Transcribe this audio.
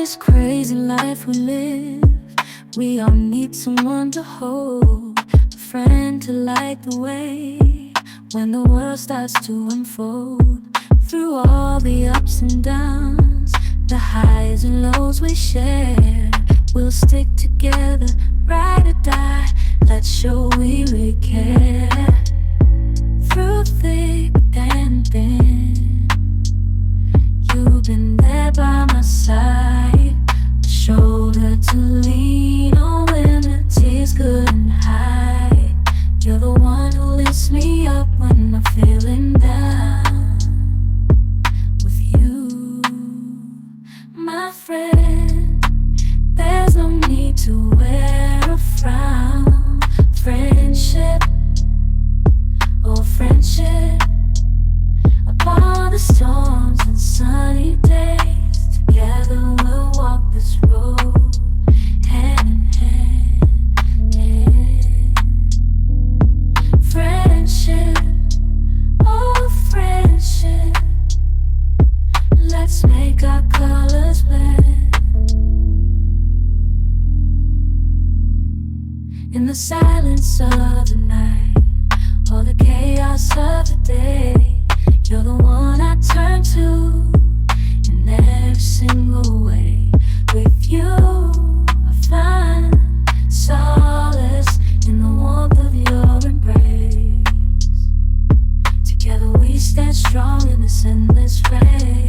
this crazy life we live, we all need someone to hold, a friend to light the way when the world starts to unfold. Through all the ups and downs, the highs and lows we share, we'll stick together, ride or die. Let's show we really care. Through thick and thin, you've been there by my side, a shoulder to lean on when the tears couldn't hide. You're the one who lifts me up when I'm feeling down. With you, my friend, there's no need to wear a frown. Friendship, oh friendship, upon the storms and sunny days, together we'll walk this road, hand in hand, yeah. Friendship, oh friendship, let's make our colors blend. In the silence of the night, or the chaos of the day, you're the one I turn to in every single way. With you, I find solace in the warmth of your embrace. Together we stand strong in this endless race.